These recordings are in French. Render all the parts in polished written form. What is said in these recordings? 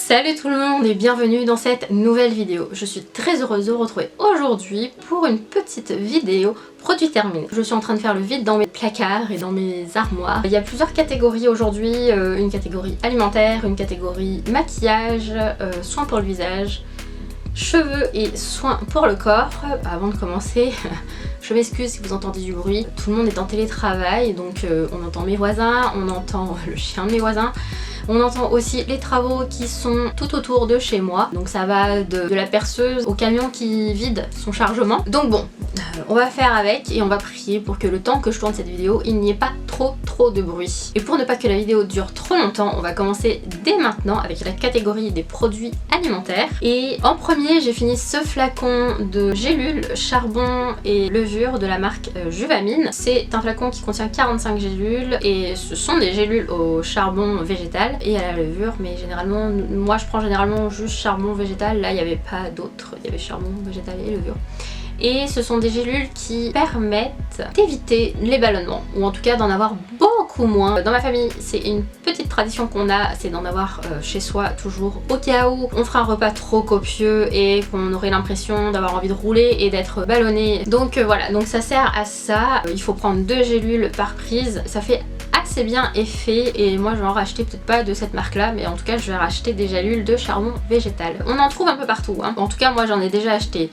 Salut tout le monde et bienvenue dans cette nouvelle vidéo. Je suis très heureuse de vous retrouver aujourd'hui pour une petite vidéo produit terminé. Je suis en train de faire le vide dans mes placards et dans mes armoires. Il y a plusieurs catégories aujourd'hui, une catégorie alimentaire, une catégorie maquillage, soins pour le visage, cheveux et soins pour le corps. Avant de commencer, je m'excuse si vous entendez du bruit. Tout le monde est en télétravail, donc on entend mes voisins, on entend le chien de mes voisins. On entend aussi les travaux qui sont tout autour de chez moi. Donc ça va de la perceuse au camion qui vide son chargement. Donc bon, on va faire avec et on va prier pour que le temps que je tourne cette vidéo, il n'y ait pas trop de bruit. Et pour ne pas que la vidéo dure trop longtemps, on va commencer dès maintenant avec la catégorie des produits alimentaires. Et en premier, j'ai fini ce flacon de gélules, charbon et levure de la marque Juvamine. C'est un flacon qui contient 45 gélules et ce sont des gélules au charbon végétal et à la levure, mais généralement, moi je prends généralement juste charbon végétal. Là il n'y avait pas d'autre, il y avait charbon végétal et levure. Et ce sont des gélules qui permettent d'éviter les ballonnements, ou en tout cas d'en avoir beaucoup moins. Dans ma famille, c'est une petite tradition qu'on a, c'est d'en avoir chez soi toujours au cas où on fera un repas trop copieux et qu'on aurait l'impression d'avoir envie de rouler et d'être ballonné. Donc voilà, donc ça sert à ça. Il faut prendre 2 gélules par prise, ça fait assez bien effet et moi je vais en racheter, peut-être pas de cette marque là, mais en tout cas je vais racheter des gélules de charbon végétal. On en trouve un peu partout, hein. En tout cas moi j'en ai déjà acheté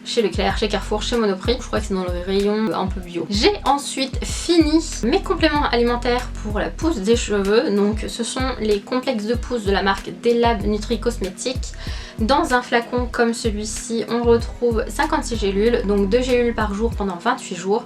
chez Leclerc, chez Carrefour, chez Monoprix. Je crois que c'est dans le rayon un peu bio. J'ai ensuite fini mes compléments alimentaires pour la pousse des cheveux. Donc ce sont les complexes de pousse de la marque Delab Nutri Cosmétiques. Dans un flacon comme celui-ci, on retrouve 56 gélules, donc 2 gélules par jour pendant 28 jours.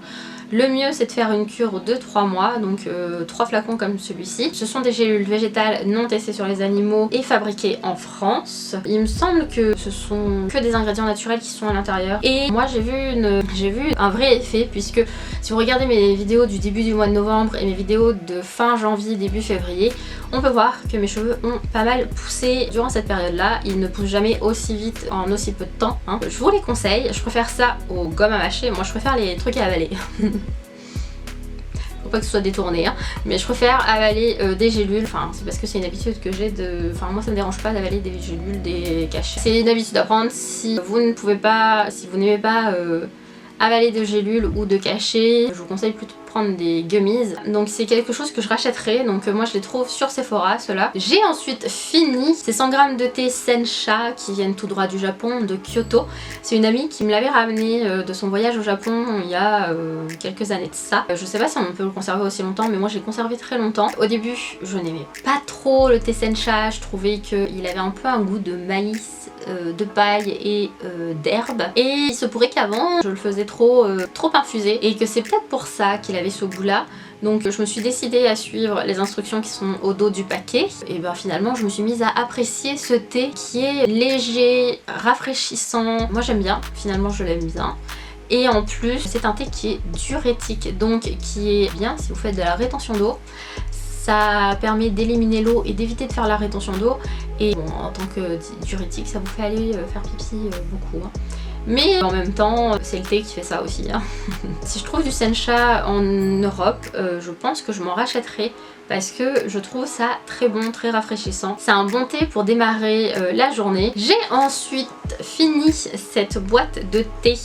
Le mieux c'est de faire une cure de 3 mois, donc 3 flacons comme celui-ci. Ce sont des gélules végétales non testées sur les animaux et fabriquées en France. Il me semble que ce sont que des ingrédients naturels qui sont à l'intérieur. Et moi j'ai vu un vrai effet, puisque si vous regardez mes vidéos du début du mois de novembre et mes vidéos de fin janvier, début février, on peut voir que mes cheveux ont pas mal poussé durant cette période-là. Ils ne poussent jamais aussi vite en aussi peu de temps, hein. Je vous les conseille, je préfère ça aux gommes à mâcher. Moi je préfère les trucs à avaler. Faut pas que ce soit détourné, hein. Mais je préfère avaler des gélules, enfin c'est parce que c'est une habitude que j'ai de... Enfin moi ça me dérange pas d'avaler des gélules, des cachets. C'est une habitude à prendre si vous ne pouvez pas, si vous n'aimez pas avaler de gélules ou de cachets. Je vous conseille plutôt de prendre des gummies. Donc c'est quelque chose que je rachèterai, donc moi je les trouve sur Sephora, ceux-là. J'ai ensuite fini ces 100 g de thé Sencha qui viennent tout droit du Japon, de Kyoto. C'est une amie qui me l'avait ramené de son voyage au Japon il y a quelques années de ça. Je sais pas si on peut le conserver aussi longtemps, mais moi je l'ai conservé très longtemps. Au début je n'aimais pas trop le thé Sencha, je trouvais qu'il avait un peu un goût de maïs, de paille et d'herbe. Et il se pourrait qu'avant je le faisais trop infusé et que c'est peut-être pour ça qu'il avait ce goût là. Donc je me suis décidée à suivre les instructions qui sont au dos du paquet. Et ben finalement je me suis mise à apprécier ce thé qui est léger, rafraîchissant. Moi j'aime bien, finalement je l'aime bien. Et en plus c'est un thé qui est diurétique, donc qui est bien si vous faites de la rétention d'eau. Ça permet d'éliminer l'eau et d'éviter de faire la rétention d'eau. Et bon, en tant que diurétique, ça vous fait aller faire pipi beaucoup, hein. Mais en même temps, c'est le thé qui fait ça aussi, hein. Si je trouve du Sencha en Europe, je pense que je m'en rachèterai parce que je trouve ça très bon, très rafraîchissant. C'est un bon thé pour démarrer la journée. J'ai ensuite fini cette boîte de thé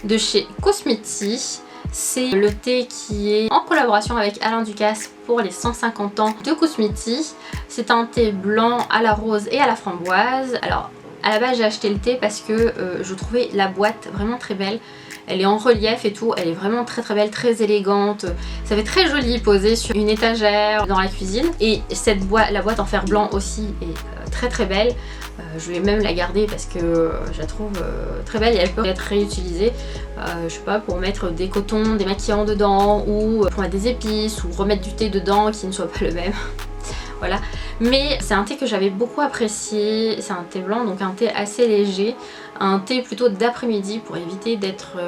de chez Cosmeti. C'est le thé qui est en collaboration avec Alain Ducasse pour les 150 ans de Cosmeti. C'est un thé blanc à la rose et à la framboise. Alors à la base j'ai acheté le thé parce que je trouvais la boîte vraiment très belle. Elle est en relief et tout, elle est vraiment très belle, très élégante. Ça fait très joli posé sur une étagère dans la cuisine. Et la boîte en fer blanc aussi est très belle. Je vais même la garder parce que je la trouve très belle et elle peut être réutilisée, je sais pas, pour mettre des cotons, des maquillants dedans, ou pour mettre des épices, ou remettre du thé dedans qui ne soit pas le même. Voilà, mais c'est un thé que j'avais beaucoup apprécié. C'est un thé blanc, donc un thé assez léger, un thé plutôt d'après-midi pour éviter d'être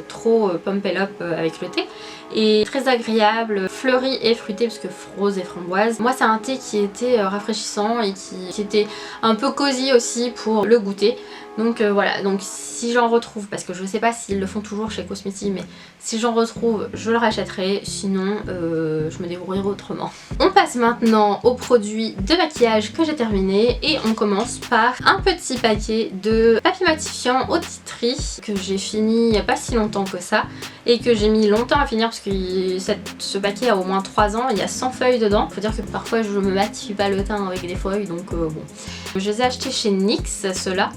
trop pumped up avec le thé. Et très agréable, fleuri et fruité parce que rose et framboise. Moi c'est un thé qui était rafraîchissant et qui était un peu cosy aussi pour le goûter. Donc voilà, donc si j'en retrouve, parce que je sais pas s'ils le font toujours chez Cosmeti, mais si j'en retrouve je le rachèterai, sinon je me débrouillerai autrement. On passe maintenant aux produits de maquillage que j'ai terminé et on commence par un petit paquet de papier matifiant Outitry que j'ai fini il n'y a pas si longtemps que ça et que j'ai mis longtemps à finir parce que ce paquet a au moins 3 ans, il y a 100 feuilles dedans. Faut dire que parfois je me matifie pas le teint avec des feuilles, donc bon. Je les ai achetés chez NYX, ceux-là.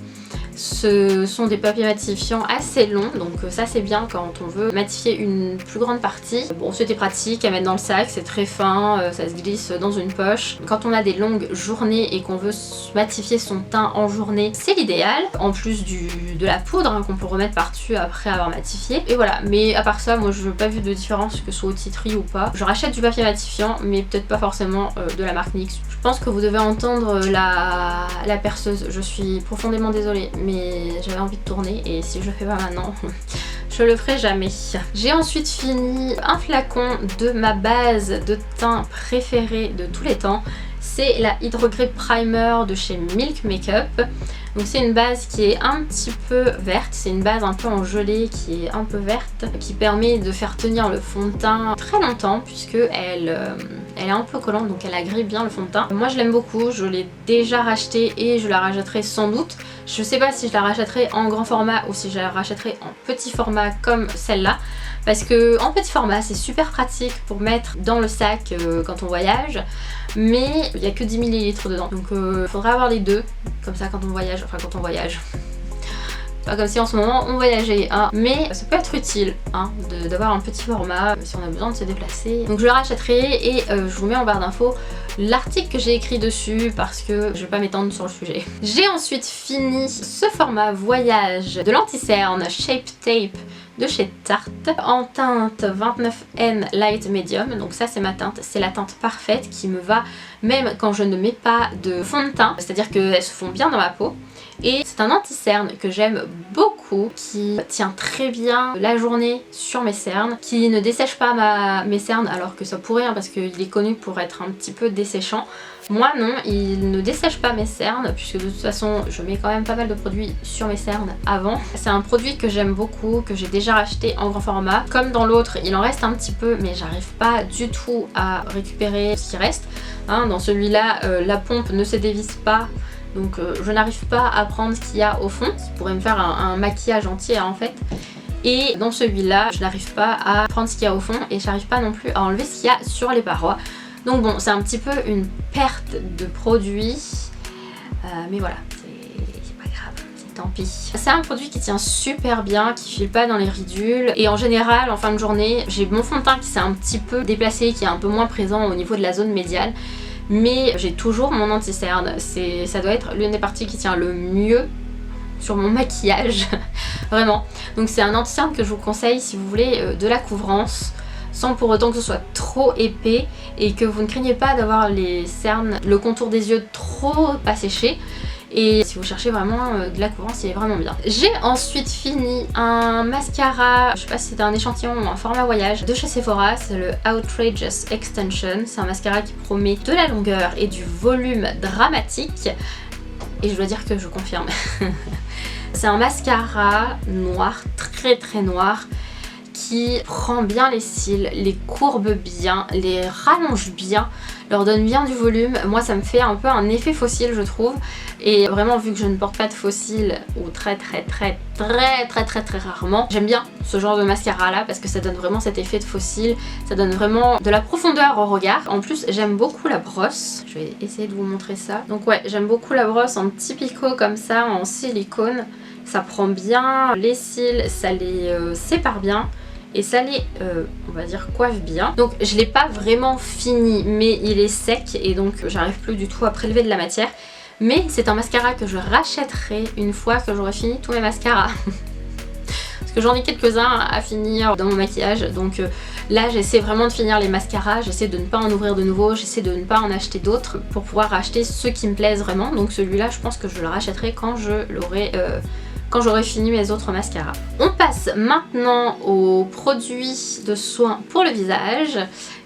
Ce sont des papiers matifiants assez longs, donc ça c'est bien quand on veut matifier une plus grande partie. Bon, c'était pratique à mettre dans le sac, c'est très fin, ça se glisse dans une poche. Quand on a des longues journées et qu'on veut matifier son teint en journée, c'est l'idéal. En plus de la poudre qu'on peut remettre par-dessus après avoir matifié. Et voilà, mais à part ça, moi je n'ai pas vu de différence que ce soit Outitry ou pas. Je rachète du papier matifiant, mais peut-être pas forcément de la marque NYX. Je pense que vous devez entendre la perceuse, je suis profondément désolée. Mais j'avais envie de tourner et si je le fais pas maintenant, je le ferai jamais. J'ai ensuite fini un flacon de ma base de teint préférée de tous les temps. C'est la Hydro Grip Primer de chez Milk Makeup. Donc c'est une base qui est un petit peu verte, c'est une base un peu en gelée qui est un peu verte, qui permet de faire tenir le fond de teint très longtemps puisque elle est un peu collante, donc elle agrippe bien le fond de teint. Moi je l'aime beaucoup, je l'ai déjà racheté et je la rachèterai sans doute. Je sais pas si je la rachèterai en grand format ou si je la rachèterai en petit format comme celle-là. Parce que en petit format c'est super pratique pour mettre dans le sac quand on voyage, mais il n'y a que 10 ml dedans, donc il faudra avoir les deux, comme ça quand on voyage, enfin quand on voyage. Pas comme si en ce moment on voyageait, hein. Mais ça peut être utile hein, d'avoir un petit format si on a besoin de se déplacer. Donc je le rachèterai et je vous mets en barre d'infos l'article que j'ai écrit dessus parce que je vais pas m'étendre sur le sujet. J'ai ensuite fini ce format voyage de l'anti-cerne Shape Tape de chez Tarte en teinte 29N Light Medium. Donc ça c'est ma teinte, c'est la teinte parfaite qui me va même quand je ne mets pas de fond de teint, c'est à dire qu'elles se font bien dans ma peau. Et c'est un anti-cerne que j'aime beaucoup, qui tient très bien la journée sur mes cernes, qui ne dessèche pas mes cernes alors que ça pourrait hein, parce qu'il est connu pour être un petit peu desséchant. Moi non, il ne dessèche pas mes cernes puisque de toute façon je mets quand même pas mal de produits sur mes cernes avant. C'est un produit que j'aime beaucoup, que j'ai déjà racheté en grand format. Comme dans l'autre, il en reste un petit peu mais j'arrive pas du tout à récupérer ce qui reste. Hein, dans celui-là, la pompe ne se dévisse pas. Donc je n'arrive pas à prendre ce qu'il y a au fond, ça pourrait me faire un maquillage entier en fait. Et dans celui-là, je n'arrive pas à prendre ce qu'il y a au fond et j'arrive pas non plus à enlever ce qu'il y a sur les parois. Donc bon, c'est un petit peu une perte de produit, mais voilà, c'est pas grave, tant pis. C'est un produit qui tient super bien, qui file pas dans les ridules et en général, en fin de journée, j'ai mon fond de teint qui s'est un petit peu déplacé, qui est un peu moins présent au niveau de la zone médiale. Mais j'ai toujours mon anti-cerne, ça doit être l'une des parties qui tient le mieux sur mon maquillage, vraiment. Donc c'est un anti-cerne que je vous conseille si vous voulez de la couvrance, sans pour autant que ce soit trop épais et que vous ne craignez pas d'avoir les cernes, le contour des yeux trop pas séché. Et si vous cherchez vraiment de la couvrance, il est vraiment bien. J'ai ensuite fini un mascara, je sais pas si c'était un échantillon ou un format voyage, de chez Sephora, c'est le Outrageous Extension. C'est un mascara qui promet de la longueur et du volume dramatique. Et je dois dire que je confirme. C'est un mascara noir, très très noir, qui prend bien les cils, les courbe bien, les rallonge bien, leur donne bien du volume. Moi ça me fait un peu un effet faux cils je trouve, et vraiment vu que je ne porte pas de faux cils ou très rarement, j'aime bien ce genre de mascara là parce que ça donne vraiment cet effet de faux cils, ça donne vraiment de la profondeur au regard. En plus j'aime beaucoup la brosse, je vais essayer de vous montrer ça. Donc ouais, j'aime beaucoup la brosse en petit picot comme ça, en silicone. Ça prend bien les cils, ça les sépare bien. Et ça les, on va dire, coiffe bien. Donc je l'ai pas vraiment fini, mais il est sec et donc j'arrive plus du tout à prélever de la matière. Mais c'est un mascara que je rachèterai une fois que j'aurai fini tous mes mascaras. Parce que j'en ai quelques-uns à finir dans mon maquillage. Donc là j'essaie vraiment de finir les mascaras, j'essaie de ne pas en ouvrir de nouveaux, j'essaie de ne pas en acheter d'autres pour pouvoir acheter ceux qui me plaisent vraiment. Donc celui-là je pense que je le rachèterai quand je l'aurai quand j'aurai fini mes autres mascaras. On passe maintenant aux produits de soins pour le visage.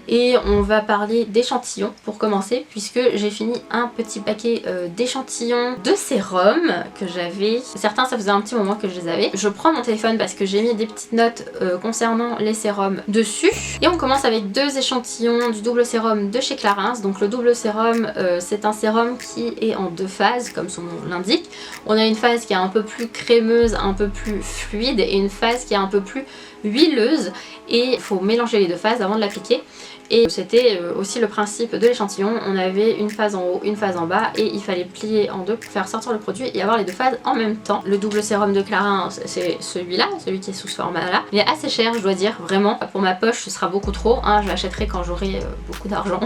Et on va parler d'échantillons pour commencer, puisque j'ai fini un petit paquet d'échantillons de sérum que j'avais. Certains, ça faisait un petit moment que je les avais. Je prends mon téléphone parce que j'ai mis des petites notes concernant les sérums dessus. Et on commence avec 2 échantillons du double sérum de chez Clarins. Donc le double sérum, c'est un sérum qui est en 2 phases, comme son nom l'indique. On a une phase qui est un peu plus crémeuse, un peu plus fluide, et une phase qui est un peu plus huileuse. Et il faut mélanger les 2 phases avant de l'appliquer. Et c'était aussi le principe de l'échantillon, on avait une phase en haut, une phase en bas et il fallait plier en 2 pour faire sortir le produit et avoir les 2 phases en même temps. Le double sérum de Clarins, c'est celui-là, celui qui est sous ce format-là. Il est assez cher, je dois dire, vraiment. Pour ma poche, ce sera beaucoup trop, hein, je l'achèterai quand j'aurai beaucoup d'argent.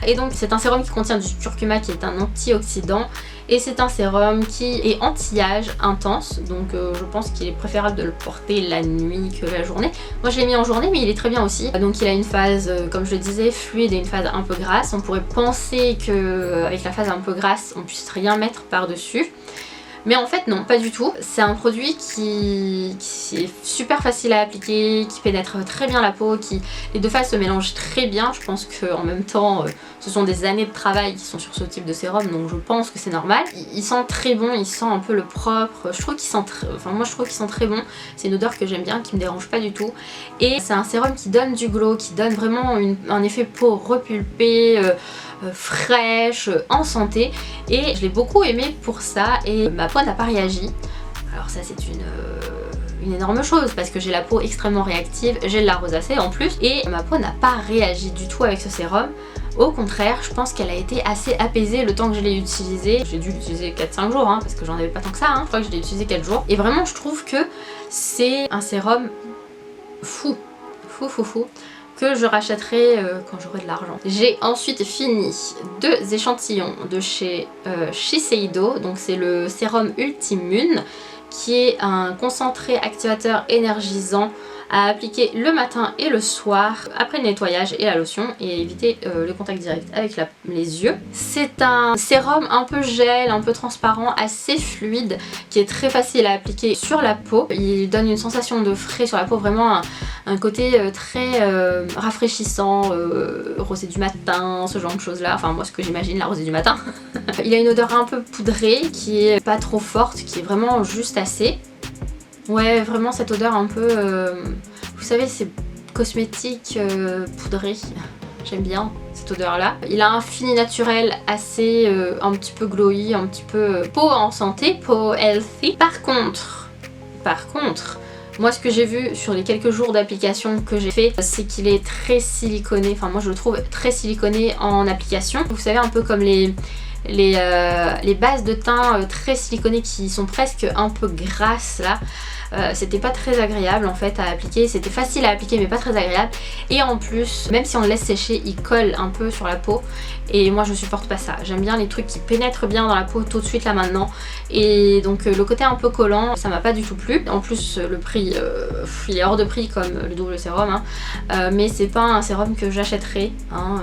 Et donc c'est un sérum qui contient du curcuma qui est un antioxydant. Et c'est un sérum qui est anti-âge intense, donc je pense qu'il est préférable de le porter la nuit que la journée. Moi je l'ai mis en journée, mais il est très bien aussi. Donc il a une phase, comme je le disais, fluide et une phase un peu grasse. On pourrait penser qu'avec la phase un peu grasse, on puisse rien mettre par-dessus. Mais en fait non, pas du tout. C'est un produit qui est super facile à appliquer, qui pénètre très bien la peau, les 2 phases se mélangent très bien. Je pense qu'en même temps, ce sont des années de travail qui sont sur ce type de sérum, donc je pense que c'est normal. Il sent très bon, il sent un peu le propre. Je trouve qu'il sent moi je trouve qu'il sent très bon. C'est une odeur que j'aime bien, qui me dérange pas du tout. Et c'est un sérum qui donne du glow, qui donne vraiment un effet peau repulpée, fraîche, en santé, et je l'ai beaucoup aimé pour ça et ma peau n'a pas réagi. Alors ça c'est une énorme chose parce que j'ai la peau extrêmement réactive, j'ai de la rosacée en plus et ma peau n'a pas réagi du tout avec ce sérum. Au contraire, je pense qu'elle a été assez apaisée le temps que je l'ai utilisé. J'ai dû l'utiliser 4-5 jours hein, parce que j'en avais pas tant que ça, hein. Je crois que je l'ai utilisé 4 jours et vraiment je trouve que c'est un sérum fou que je rachèterai quand j'aurai de l'argent. J'ai ensuite fini 2 échantillons de chez Shiseido, donc c'est le sérum Ultimune qui est un concentré activateur énergisant à appliquer le matin et le soir après le nettoyage et la lotion et éviter le contact direct avec les yeux. C'est un sérum un peu gel, un peu transparent, assez fluide qui est très facile à appliquer sur la peau. Il donne une sensation de frais sur la peau, vraiment un côté très rafraîchissant, rosée du matin, ce genre de choses là, enfin moi ce que j'imagine la rosée du matin. Il a une odeur un peu poudrée qui est pas trop forte, qui est vraiment juste assez. Ouais, vraiment cette odeur un peu, vous savez, c'est cosmétique poudré. J'aime bien cette odeur là. Il a un fini naturel assez un petit peu glowy, un petit peu peau en santé, peau healthy. Par contre, moi ce que j'ai vu sur les quelques jours d'application que j'ai fait, c'est qu'il est très siliconé. Enfin moi je le trouve très siliconé en application. Vous savez, un peu comme les bases de teint très siliconées qui sont presque un peu grasses là. C'était pas très agréable en fait à appliquer, c'était facile à appliquer mais pas très agréable, et en plus même si on le laisse sécher il colle un peu sur la peau et moi je supporte pas ça. J'aime bien les trucs qui pénètrent bien dans la peau tout de suite là maintenant, et donc le côté un peu collant ça m'a pas du tout plu. En plus le prix il est hors de prix comme le double sérum hein. Mais c'est pas un sérum que j'achèterai hein.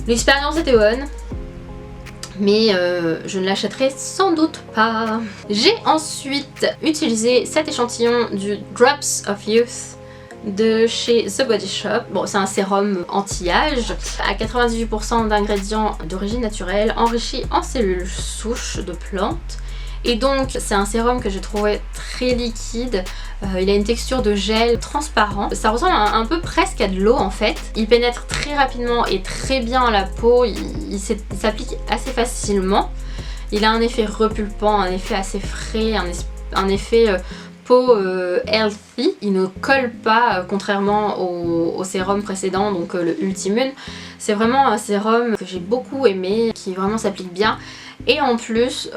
L'expérience était bonne mais je ne l'achèterai sans doute pas. J'ai ensuite utilisé cet échantillon du Drops of Youth de chez The Body Shop. Bon, c'est un sérum anti-âge à 98% d'ingrédients d'origine naturelle, enrichi en cellules souches de plantes. Et donc c'est un sérum que j'ai trouvé très liquide, il a une texture de gel transparent, ça ressemble un peu presque à de l'eau en fait. Il pénètre très rapidement et très bien à la peau, il s'applique assez facilement. Il a un effet repulpant, un effet assez frais, un effet peau healthy. Il ne colle pas contrairement au sérum précédent, donc le Ultimune. C'est vraiment un sérum que j'ai beaucoup aimé, qui vraiment s'applique bien. Et en plus,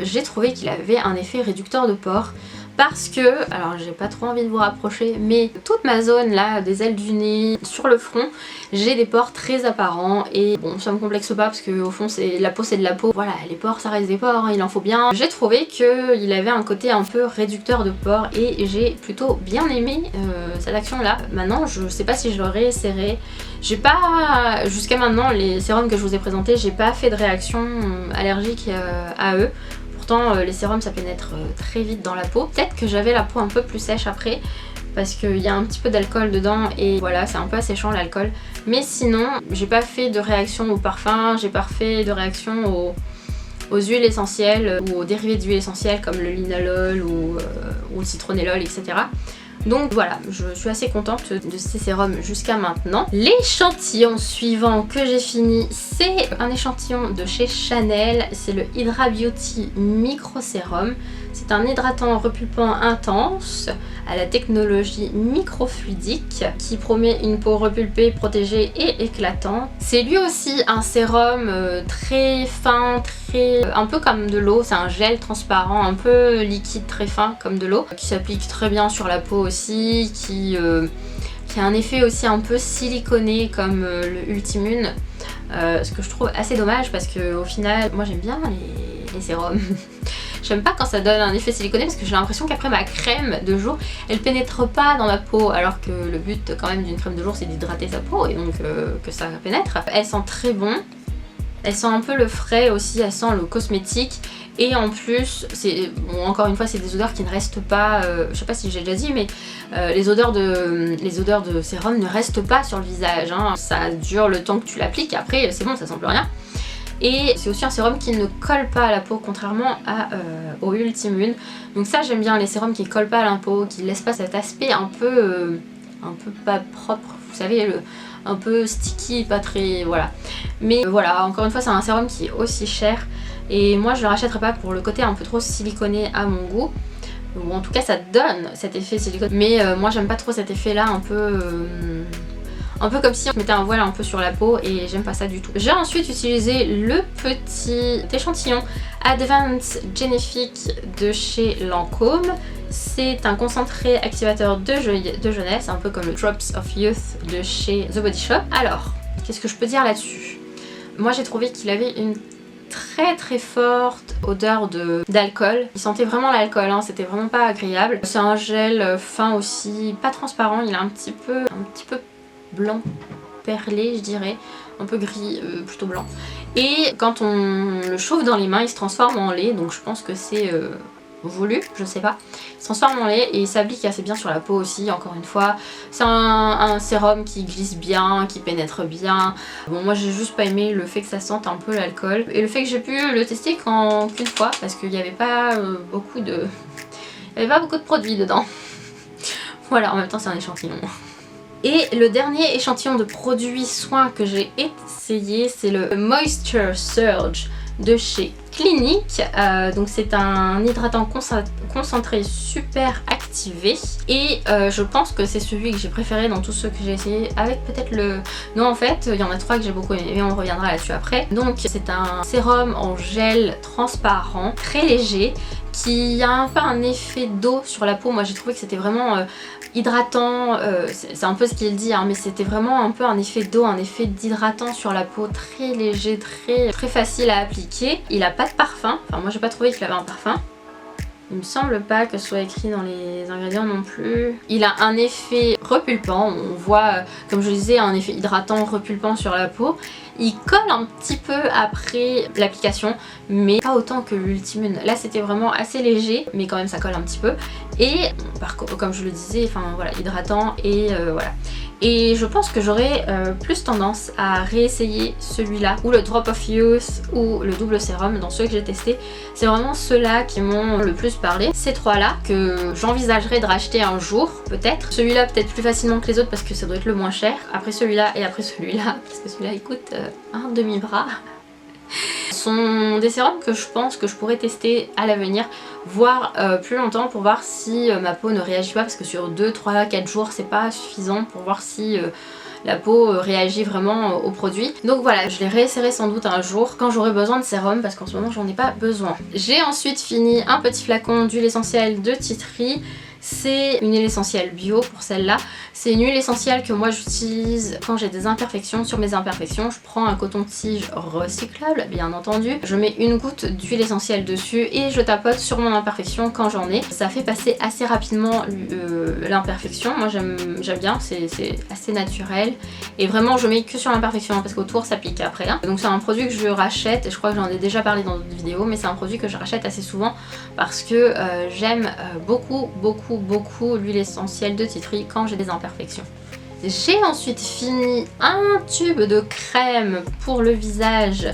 j'ai trouvé qu'il avait un effet réducteur de pores. Parce que, alors j'ai pas trop envie de vous rapprocher, mais toute ma zone là, des ailes du nez, sur le front, j'ai des pores très apparents. Et bon, ça me complexe pas parce que au fond la peau c'est de la peau. Voilà, les pores ça reste des pores, hein, il en faut bien. J'ai trouvé qu'il avait un côté un peu réducteur de pores et j'ai plutôt bien aimé cette action là. Maintenant je sais pas si je le réessayerai. J'ai pas, jusqu'à maintenant les sérums que je vous ai présentés, j'ai pas fait de réaction allergique à eux. pourtant les sérums ça pénètre très vite dans la peau. Peut-être que j'avais la peau un peu plus sèche après parce qu'il y a un petit peu d'alcool dedans et voilà, c'est un peu asséchant l'alcool. Mais sinon, j'ai pas fait de réaction au parfum, j'ai pas fait de réaction aux huiles essentielles ou aux dérivés d'huiles essentielles comme le linalol ou le citronellol, etc. Donc voilà, je suis assez contente de ces sérums jusqu'à maintenant. L'échantillon suivant que j'ai fini, c'est un échantillon de chez Chanel. C'est le Hydra Beauty Micro Sérum. C'est un hydratant repulpant intense à la technologie microfluidique qui promet une peau repulpée, protégée et éclatante. C'est lui aussi un sérum très fin, un peu comme de l'eau. C'est un gel transparent, un peu liquide, très fin comme de l'eau, qui s'applique très bien sur la peau aussi, qui a un effet aussi un peu siliconé comme le Ultimune. Ce que je trouve assez dommage parce que au final, moi j'aime bien les sérums. J'aime pas quand ça donne un effet siliconé parce que j'ai l'impression qu'après ma crème de jour, elle pénètre pas dans ma peau, alors que le but quand même d'une crème de jour c'est d'hydrater sa peau et donc que ça pénètre. Elle sent très bon, elle sent un peu le frais aussi, elle sent le cosmétique. Et en plus, bon, encore une fois, c'est des odeurs qui ne restent pas, je sais pas si j'ai déjà dit, mais les odeurs de sérum ne restent pas sur le visage, hein. Ça dure le temps que tu l'appliques, après c'est bon, ça sent plus rien. Et c'est aussi un sérum qui ne colle pas à la peau, contrairement au Ultimune. Donc ça j'aime bien, les sérums qui ne collent pas à la peau, qui ne laissent pas cet aspect un peu pas propre, vous savez, un peu sticky, pas très... voilà. Mais voilà, encore une fois c'est un sérum qui est aussi cher. Et moi je le rachèterai pas pour le côté un peu trop siliconé à mon goût. Ou en tout cas ça donne cet effet silicone. Mais moi j'aime pas trop cet effet là un peu comme si on mettait un voile un peu sur la peau et j'aime pas ça du tout. J'ai ensuite utilisé le petit échantillon Advanced Genific de chez Lancôme. C'est un concentré activateur de jeunesse, un peu comme le Drops of Youth de chez The Body Shop. Alors, qu'est-ce que je peux dire là-dessus? Moi j'ai trouvé qu'il avait une très forte odeur d'alcool. Il sentait vraiment l'alcool, hein, c'était vraiment pas agréable. C'est un gel fin aussi, pas transparent, il est un petit peu blanc perlé je dirais, un peu gris, plutôt blanc. Et quand on le chauffe dans les mains il se transforme en lait, donc je pense que c'est voulu, je sais pas. Il se transforme en lait et il s'applique assez bien sur la peau aussi, encore une fois. C'est un sérum qui glisse bien, qui pénètre bien. Bon, moi j'ai juste pas aimé le fait que ça sente un peu l'alcool. Et le fait que j'ai pu le tester qu'une fois, parce qu'il n'y avait pas beaucoup de... Il n'y avait pas beaucoup de produits dedans. Voilà, en même temps c'est un échantillon. Et le dernier échantillon de produits soins que j'ai essayé, c'est le Moisture Surge de chez Clinique. Donc c'est un hydratant concentré super activé et je pense que c'est celui que j'ai préféré dans tous ceux que j'ai essayé, avec peut-être le... Non, en fait il y en a trois que j'ai beaucoup aimé mais on reviendra là-dessus après. Donc c'est un sérum en gel transparent très léger qui a un peu un effet d'eau sur la peau. Moi j'ai trouvé que c'était vraiment hydratant, c'est un peu ce qu'il dit hein, mais c'était vraiment un peu un effet d'eau, un effet d'hydratant sur la peau, très léger, très facile à appliquer. Il a pas de parfum, enfin moi j'ai pas trouvé qu'il avait un parfum. Il me semble pas que ce soit écrit dans les ingrédients non plus. Il a un effet repulpant, on voit comme je le disais un effet hydratant repulpant sur la peau. Il colle un petit peu après l'application mais pas autant que l'Ultimune. Là c'était vraiment assez léger mais quand même ça colle un petit peu. Et comme je le disais, enfin voilà, hydratant et voilà. Et je pense que j'aurais plus tendance à réessayer celui-là ou le Drop of Youth ou le double sérum dans ceux que j'ai testés. C'est vraiment ceux-là qui m'ont le plus parlé. Ces trois-là que j'envisagerais de racheter un jour peut-être. Celui-là peut-être plus facilement que les autres parce que ça doit être le moins cher. Après celui-là et après celui-là parce que celui-là il coûte un demi-bras. Sont des sérums que je pense que je pourrais tester à l'avenir, voire plus longtemps pour voir si ma peau ne réagit pas, parce que sur 2, 3, 4 jours c'est pas suffisant pour voir si la peau réagit vraiment au produit. Donc voilà, je les réessayerai sans doute un jour quand j'aurai besoin de sérum parce qu'en ce moment j'en ai pas besoin. J'ai ensuite fini un petit flacon d'huile essentielle de Tea Tree. C'est une huile essentielle bio pour celle-là. C'est une huile essentielle que moi j'utilise quand j'ai des imperfections. Sur mes imperfections, je prends un coton-tige recyclable, bien entendu. Je mets une goutte d'huile essentielle dessus et je tapote sur mon imperfection quand j'en ai. Ça fait passer assez rapidement l'imperfection. Moi j'aime bien, c'est assez naturel. Et vraiment je mets que sur l'imperfection parce qu'autour ça pique après. Hein. Donc c'est un produit que je rachète et je crois que j'en ai déjà parlé dans d'autres vidéos, mais c'est un produit que je rachète assez souvent parce que j'aime beaucoup l'huile essentielle de tea tree quand j'ai des imperfections. J'ai ensuite fini un tube de crème pour le visage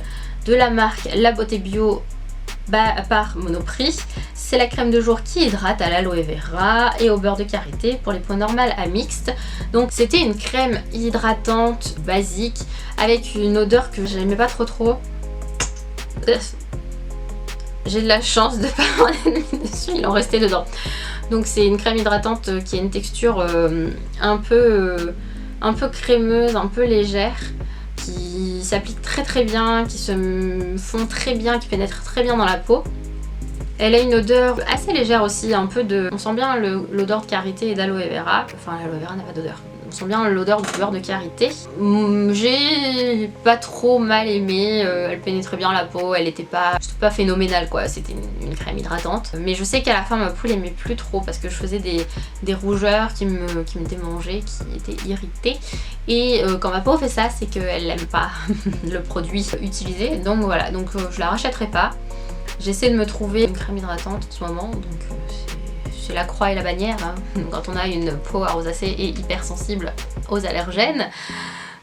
de la marque La Beauté Bio par Monoprix. C'est la crème de jour qui hydrate à l'aloe vera et au beurre de karité pour les peaux normales à mixtes. Donc c'était une crème hydratante basique avec une odeur que j'aimais pas trop. J'ai de la chance de pas avoir l'ennemi dessus, il en restait dedans. Donc c'est une crème hydratante qui a une texture un peu crémeuse, un peu légère, qui s'applique très bien, qui se fond très bien, qui pénètre très bien dans la peau. Elle a une odeur assez légère aussi, un peu de... On sent bien l'odeur de karité et d'aloe vera. Enfin l'aloe vera n'a pas d'odeur. On sent bien l'odeur du beurre de karité. J'ai pas trop mal aimé, elle pénétrait bien la peau, elle était pas phénoménale quoi, c'était une crème hydratante. Mais je sais qu'à la fin ma peau l'aimait plus trop parce que je faisais des rougeurs qui me démangeaient, qui étaient irritées. Et quand ma peau fait ça, c'est qu'elle n'aime pas le produit utilisé. Donc voilà, donc je la rachèterai pas. J'essaie de me trouver une crème hydratante en ce moment, donc c'est la croix et la bannière hein, quand on a une peau à rosacée et hypersensible aux allergènes.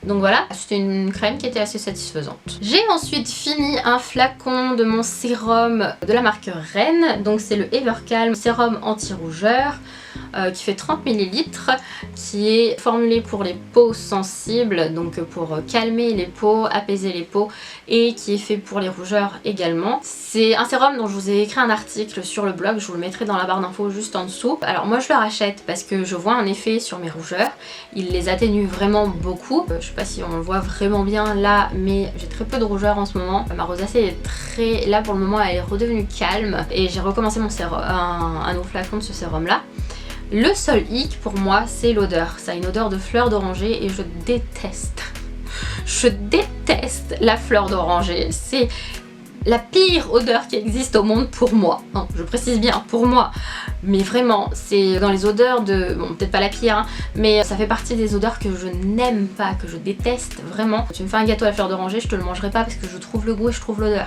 Donc voilà, c'était une crème qui était assez satisfaisante. J'ai ensuite fini un flacon de mon sérum de la marque Ren. Donc c'est le Evercalm sérum anti-rougeur qui fait 30 ml, qui est formulé pour les peaux sensibles, donc pour calmer les peaux, apaiser les peaux, et qui est fait pour les rougeurs également. C'est un sérum dont je vous ai écrit un article sur le blog, je vous le mettrai dans la barre d'infos juste en dessous. Alors moi je le rachète parce que je vois un effet sur mes rougeurs, il les atténue vraiment beaucoup. Je sais pas si on le voit vraiment bien là, mais j'ai très peu de rougeurs en ce moment. Ma rosacée est très... Là pour le moment elle est redevenue calme et j'ai recommencé mon sérum, un nouveau flacon de ce sérum là. Le seul hic pour moi c'est l'odeur, ça a une odeur de fleur d'oranger et je déteste. Je déteste la fleur d'oranger, c'est la pire odeur qui existe au monde pour moi. Non, je précise bien, pour moi. Mais vraiment, c'est dans les odeurs de... Bon, peut-être pas la pire, hein, mais ça fait partie des odeurs que je n'aime pas, que je déteste vraiment. Tu me fais un gâteau à la fleur d'oranger, je te le mangerai pas parce que je trouve le goût et je trouve l'odeur.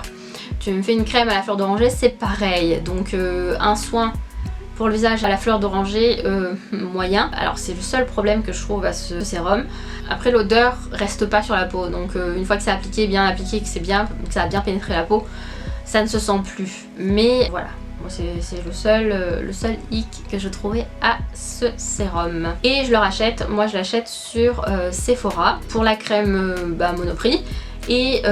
Tu me fais une crème à la fleur d'oranger, c'est pareil. Donc un soin pour le visage à la fleur d'oranger, moyen. Alors c'est le seul problème que je trouve à ce sérum. Après l'odeur reste pas sur la peau, donc une fois que c'est appliqué, bien appliqué, que ça a bien pénétré la peau, ça ne se sent plus. Mais voilà, c'est le seul hic que je trouvais à ce sérum. Et je le rachète, moi je l'achète sur Sephora pour la crème Monoprix. Et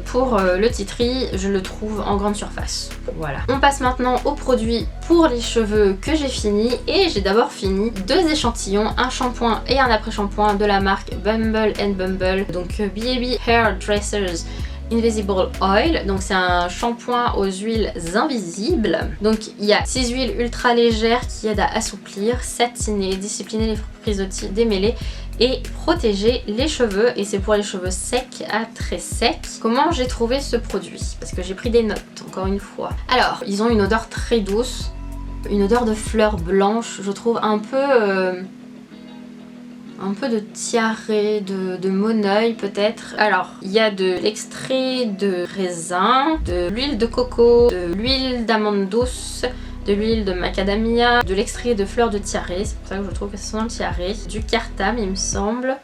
pour le tea tree, je le trouve en grande surface. Voilà. On passe maintenant aux produits pour les cheveux que j'ai fini. Et j'ai d'abord fini 2 échantillons, un shampoing et un après-shampoing de la marque Bumble & Bumble. Donc Baby Hair Dressers Invisible Oil, donc c'est un shampoing aux huiles invisibles. Donc il y a 6 huiles ultra légères qui aident à assouplir, satiner, discipliner les frisottis, démêler et protéger les cheveux, et c'est pour les cheveux secs à très secs. Comment j'ai trouvé ce produit? Parce que j'ai pris des notes encore une fois. Alors ils ont une odeur très douce, une odeur de fleurs blanches, je trouve un peu de tiare, de moneuil peut-être. Alors il y a de l'extrait de raisin, de l'huile de coco, de l'huile d'amande douce, de l'huile de macadamia, de l'extrait de fleurs de tiare, c'est pour ça que je trouve que ça sent le tiare, du cartam il me semble,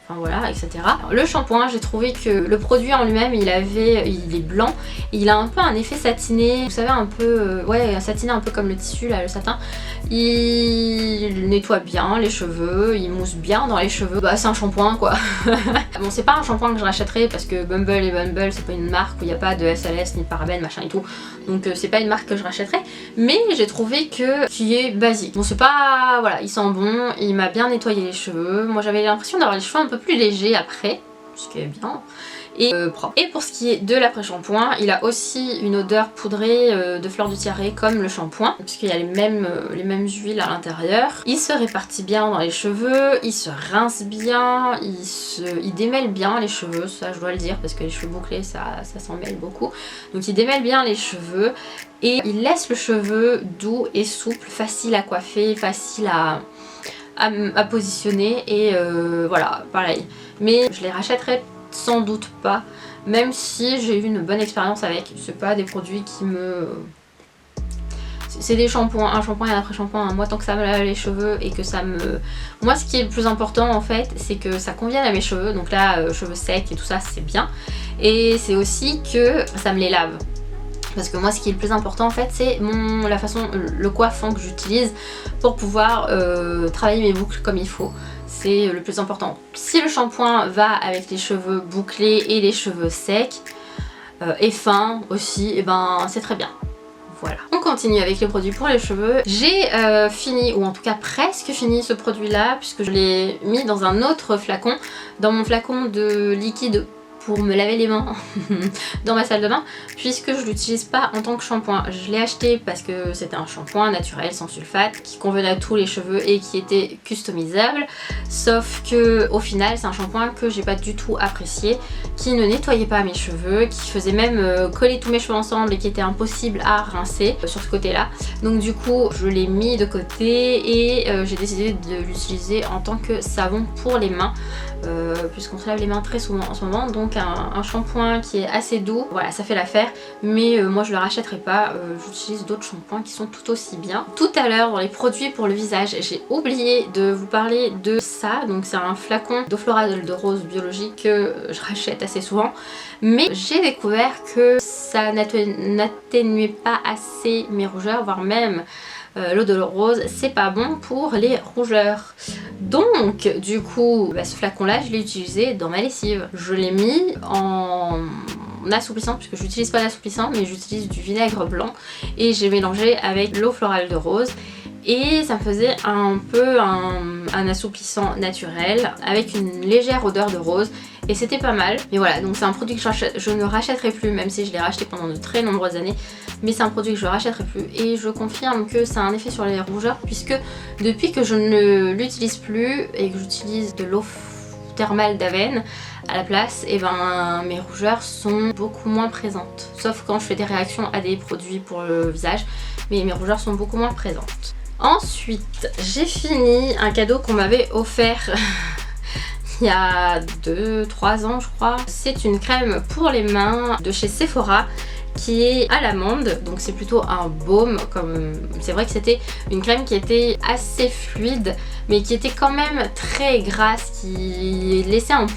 enfin voilà, etc. Alors, le shampoing, j'ai trouvé que le produit en lui-même il est blanc, il a un peu un effet satiné, vous savez un peu, ouais satiné un peu comme le tissu là, le satin. Il nettoie bien les cheveux, il mousse bien dans les cheveux, c'est un shampoing quoi. Bon c'est pas un shampoing que je rachèterai parce que Bumble & Bumble c'est pas une marque où il n'y a pas de SLS ni de parabènes machin et tout, donc c'est pas une marque que je rachèterai, mais j'ai trouvé qu'il est basique. Bon c'est pas, voilà, il sent bon, il m'a bien nettoyé les cheveux, moi j'avais l'impression d'avoir les cheveux un peu plus légers après, ce qui est bien, et propre. Et pour ce qui est de l'après-shampoing, il a aussi une odeur poudrée de fleurs de tiare comme le shampoing, puisqu'il y a les mêmes huiles à l'intérieur. Il se répartit bien dans les cheveux, il se rince bien, il démêle bien les cheveux, ça je dois le dire, parce que les cheveux bouclés ça s'en mêle beaucoup. Donc il démêle bien les cheveux et il laisse le cheveu doux et souple, facile à coiffer, facile à positionner, et voilà, pareil. Mais je les rachèterai sans doute pas, même si j'ai eu une bonne expérience avec. C'est pas des produits qui me... C'est des shampoings, un shampoing et un après-shampoing. Moi, tant que ça me lave les cheveux et que ça me... Moi, ce qui est le plus important en fait, c'est que ça convienne à mes cheveux. Donc là, cheveux secs et tout ça, c'est bien. Et c'est aussi que ça me les lave. Parce que moi, ce qui est le plus important en fait, c'est la façon, le coiffant que j'utilise pour pouvoir travailler mes boucles comme il faut. C'est le plus important. Si le shampoing va avec les cheveux bouclés et les cheveux secs et fins aussi, et ben c'est très bien. Voilà. On continue avec les produits pour les cheveux. J'ai fini, ou en tout cas presque fini ce produit là, puisque je l'ai mis dans un autre flacon, dans mon flacon de liquide pour me laver les mains dans ma salle de bain, puisque je l'utilise pas en tant que shampoing. Je l'ai acheté parce que c'était un shampoing naturel sans sulfate qui convenait à tous les cheveux et qui était customisable, sauf que au final c'est un shampoing que j'ai pas du tout apprécié, qui ne nettoyait pas mes cheveux, qui faisait même coller tous mes cheveux ensemble et qui était impossible à rincer sur ce côté là. Donc du coup je l'ai mis de côté et j'ai décidé de l'utiliser en tant que savon pour les mains, puisqu'on se lave les mains très souvent en ce moment. Donc un shampoing qui est assez doux, voilà, ça fait l'affaire, mais moi je le rachèterai pas. J'utilise d'autres shampoings qui sont tout aussi bien. Tout à l'heure dans les produits pour le visage, j'ai oublié de vous parler de ça. Donc c'est un flacon d'eau florale de rose biologique que je rachète assez souvent, mais j'ai découvert que ça n'atténuait pas assez mes rougeurs, voire même l'eau de rose, c'est pas bon pour les rougeurs. Donc du coup ce flacon là je l'ai utilisé dans ma lessive. Je l'ai mis en assouplissant, puisque je n'utilise pas d'assouplissant mais j'utilise du vinaigre blanc, et j'ai mélangé avec l'eau florale de rose et ça me faisait un peu un assouplissant naturel avec une légère odeur de rose, et c'était pas mal. Mais voilà, donc c'est un produit que je ne rachèterai plus, même si je l'ai racheté pendant de très nombreuses années, mais c'est un produit que je ne rachèterai plus, et je confirme que ça a un effet sur les rougeurs, puisque depuis que je ne l'utilise plus et que j'utilise de l'eau thermale d'Aven à la place, et ben mes rougeurs sont beaucoup moins présentes, sauf quand je fais des réactions à des produits pour le visage, mais mes rougeurs sont beaucoup moins présentes. Ensuite, j'ai fini un cadeau qu'on m'avait offert il y a 2-3 ans je crois. C'est une crème pour les mains de chez Sephora qui est à l'amande, donc c'est plutôt un baume. C'est vrai que c'était une crème qui était assez fluide mais qui était quand même très grasse, qui laissait un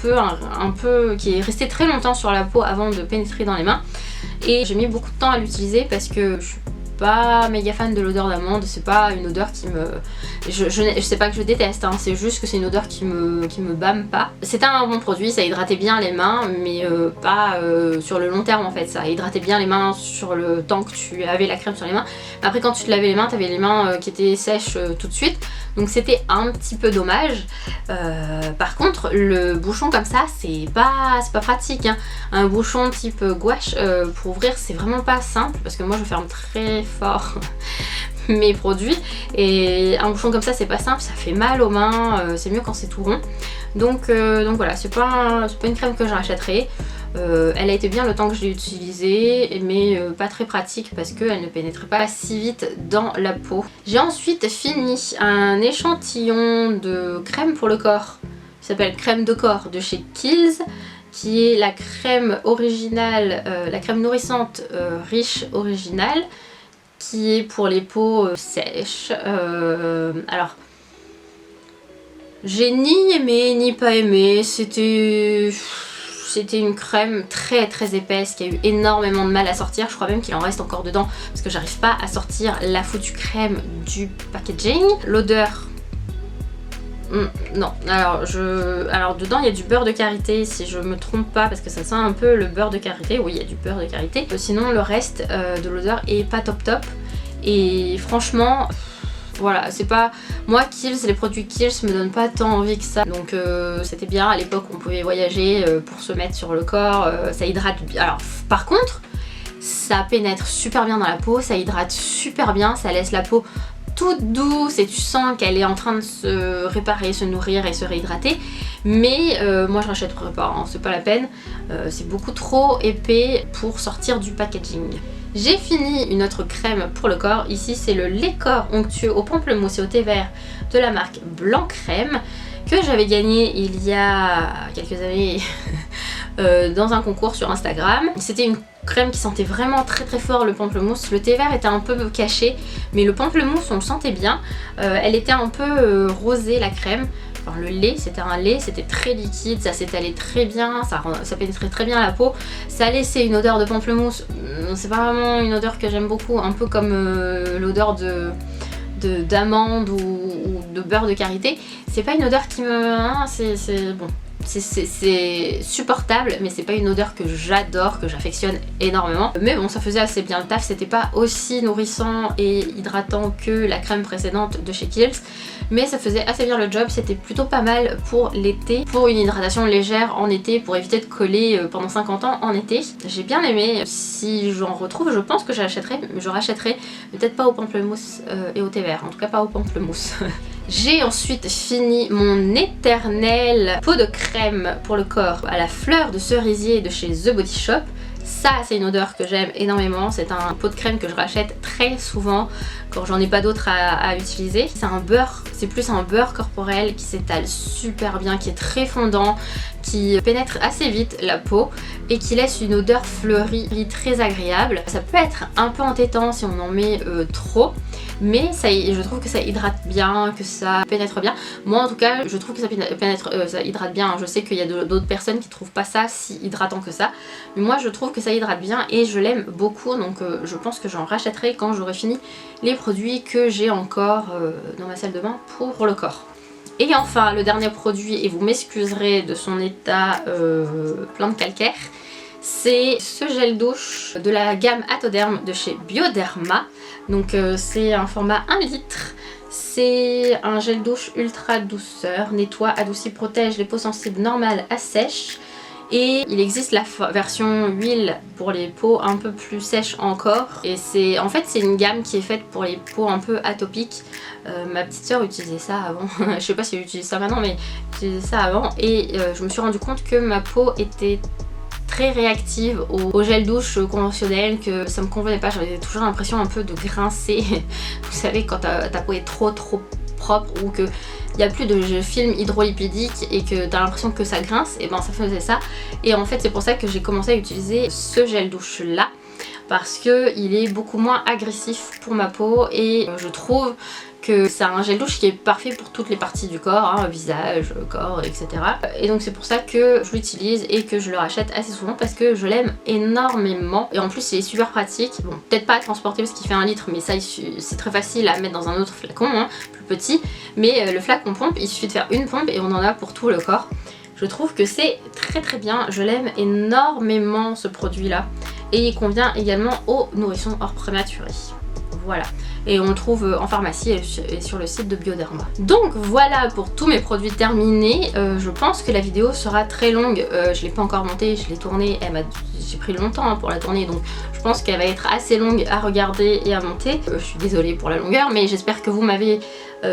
peu qui est restée très longtemps sur la peau avant de pénétrer dans les mains, et j'ai mis beaucoup de temps à l'utiliser parce que je suis pas méga fan de l'odeur d'amande. C'est pas une odeur qui me... Je sais pas que je déteste, hein, c'est juste que c'est une odeur qui me bâme pas. C'était un bon produit, ça hydratait bien les mains, mais pas sur le long terme en fait. Ça hydratait bien les mains sur le temps que tu avais la crème sur les mains. Après quand tu te lavais les mains, t'avais les mains qui étaient sèches tout de suite. Donc c'était un petit peu dommage. Par contre le bouchon comme ça c'est pas pratique, hein. Un bouchon type gouache pour ouvrir c'est vraiment pas simple, parce que moi je ferme très fort mes produits, et un bouchon comme ça c'est pas simple, ça fait mal aux mains, c'est mieux quand c'est tout rond. Donc voilà, c'est pas une crème que je rachèterai. Elle a été bien le temps que je l'ai utilisée, mais pas très pratique parce qu'elle ne pénétrait pas si vite dans la peau. J'ai ensuite fini un échantillon de crème pour le corps qui s'appelle crème de corps de chez Kiehl's, qui est la crème originale, la crème nourrissante riche originale, qui est pour les peaux sèches. Alors j'ai ni aimé ni pas aimé, c'était une crème très très épaisse qui a eu énormément de mal à sortir. Je crois même qu'il en reste encore dedans parce que j'arrive pas à sortir la foutue crème du packaging. L'odeur... non, alors dedans il y a du beurre de karité si je me trompe pas, parce que ça sent un peu le beurre de karité. Oui, il y a du beurre de karité. Sinon le reste de l'odeur est pas top top, et franchement voilà, c'est pas... Moi Kiehl's, les produits Kiehl's me donnent pas tant envie que ça. Donc c'était bien, à l'époque on pouvait voyager pour se mettre sur le corps, ça hydrate bien. Alors par contre, ça pénètre super bien dans la peau, ça hydrate super bien, ça laisse la peau toute douce et tu sens qu'elle est en train de se réparer, se nourrir et se réhydrater. Mais moi je rachèterai pas, hein, c'est pas la peine, c'est beaucoup trop épais pour sortir du packaging. J'ai fini une autre crème pour le corps, ici c'est le lait corps onctueux au pamplemousse et au thé vert de la marque Blanc Crème que j'avais gagné il y a quelques années dans un concours sur Instagram. C'était une crème qui sentait vraiment très très fort le pamplemousse. Le thé vert était un peu caché, mais le pamplemousse on le sentait bien. Elle était un peu rosée la crème. Enfin, le lait, c'était un lait, c'était très liquide, ça s'étalait très bien, ça pénétrait très bien la peau. Ça laissait une odeur de pamplemousse, c'est pas vraiment une odeur que j'aime beaucoup, un peu comme l'odeur d'amande ou de beurre de karité. C'est pas une odeur qui me... Hein, c'est bon. C'est supportable, mais c'est pas une odeur que j'adore, que j'affectionne énormément. Mais bon, ça faisait assez bien le taf, c'était pas aussi nourrissant et hydratant que la crème précédente de chez Kiehl's, mais ça faisait assez bien le job, c'était plutôt pas mal pour l'été, pour une hydratation légère en été, pour éviter de coller pendant 50 ans en été. J'ai bien aimé, si j'en retrouve, je pense que je rachèterai, peut-être pas au pamplemousse et au thé vert, en tout cas pas au pamplemousse. J'ai ensuite fini mon éternel pot de crème pour le corps à la fleur de cerisier de chez The Body Shop. Ça c'est une odeur que j'aime énormément, c'est un pot de crème que je rachète très souvent quand j'en ai pas d'autres à utiliser. C'est un beurre, c'est plus un beurre corporel qui s'étale super bien, qui est très fondant, qui pénètre assez vite la peau et qui laisse une odeur fleurie très agréable. Ça peut être un peu entêtant si on en met trop, mais je trouve que ça hydrate bien, que ça pénètre bien. Moi en tout cas je trouve que ça hydrate bien. Je sais qu'il y a d'autres personnes qui trouvent pas ça si hydratant que ça, mais moi je trouve que ça hydrate bien et je l'aime beaucoup, donc je pense que j'en rachèterai quand j'aurai fini les produits que j'ai encore dans ma salle de bain pour le corps. Et enfin le dernier produit, et vous m'excuserez de son état plein de calcaire, c'est ce gel douche de la gamme Atoderm de chez Bioderma. Donc c'est un format 1 litre. C'est un gel douche ultra douceur, nettoie, adoucit, protège les peaux sensibles normales à sèches. Et il existe la version huile pour les peaux un peu plus sèches encore. Et en fait c'est une gamme qui est faite pour les peaux un peu atopiques. Ma petite soeur utilisait ça avant. Je sais pas si elle utilise ça maintenant, mais utilisait ça avant. Et je me suis rendu compte que ma peau était très réactive au gel douche conventionnel, que ça me convenait pas. J'avais toujours l'impression un peu de grincer. Vous savez quand ta peau est trop propre ou que il n'y a plus de film hydrolipidique et que tu as l'impression que ça grince, et ben ça faisait ça. Et en fait c'est pour ça que j'ai commencé à utiliser ce gel douche là, parce qu'il est beaucoup moins agressif pour ma peau et je trouve que c'est un gel douche qui est parfait pour toutes les parties du corps, hein, visage, corps, etc. Et donc c'est pour ça que je l'utilise et que je le rachète assez souvent parce que je l'aime énormément. Et en plus il est super pratique. Bon, peut-être pas à transporter parce qu'il fait 1 litre, mais ça c'est très facile à mettre dans un autre flacon, hein, plus petit. Mais le flacon pompe, il suffit de faire une pompe et on en a pour tout le corps. Je trouve que c'est très bien, je l'aime énormément ce produit là. Et il convient également aux nourrissons hors prématurés. Voilà, et on le trouve en pharmacie et sur le site de Bioderma. Donc voilà pour tous mes produits terminés. Je pense que la vidéo sera très longue. Je l'ai pas encore montée, je l'ai tournée, j'ai pris longtemps hein, pour la tourner, donc je pense qu'elle va être assez longue à regarder et à monter. Je suis désolée pour la longueur, mais j'espère que vous m'avez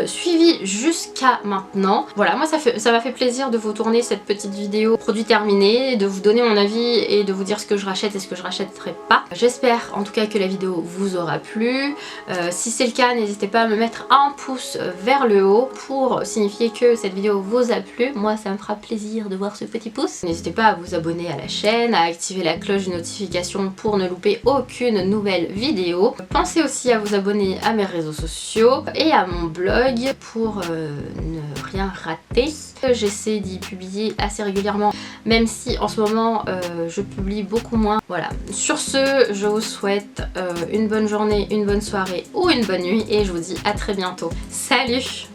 suivi jusqu'à maintenant. Voilà, moi ça m'a fait plaisir de vous tourner cette petite vidéo produit terminé, de vous donner mon avis et de vous dire ce que je rachète et ce que je rachèterai pas. J'espère en tout cas que la vidéo vous aura plu. Si c'est le cas, n'hésitez pas à me mettre un pouce vers le haut pour signifier que cette vidéo vous a plu. Moi ça me fera plaisir de voir ce petit pouce. N'hésitez pas à vous abonner à la chaîne, à activer la cloche de notification pour ne louper aucune nouvelle vidéo. Pensez aussi à vous abonner à mes réseaux sociaux et à mon blog pour ne rien rater. J'essaie d'y publier assez régulièrement, même si en ce moment je publie beaucoup moins. Voilà, sur ce je vous souhaite une bonne journée, une bonne soirée ou une bonne nuit et je vous dis à très bientôt. Salut!